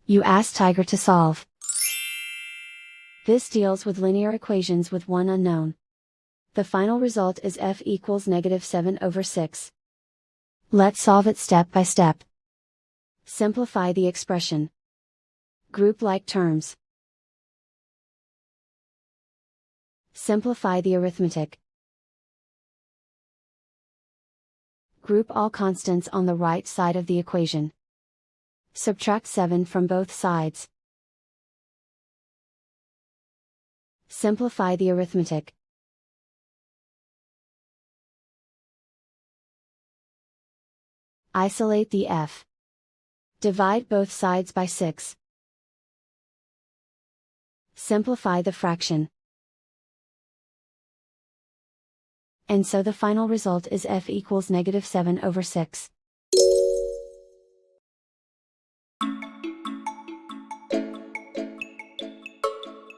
You ask Tiger to solve. This deals with linear equations with one unknown. The final result is f equals -7/6. Let's solve it step by step. Simplify the expression. Group like terms. Simplify the arithmetic. Group all constants on the right side of the equation. Subtract 7 from both sides. Simplify the arithmetic. Isolate the f. Divide both sides by 6. Simplify the fraction. And so the final result is f equals -7/6.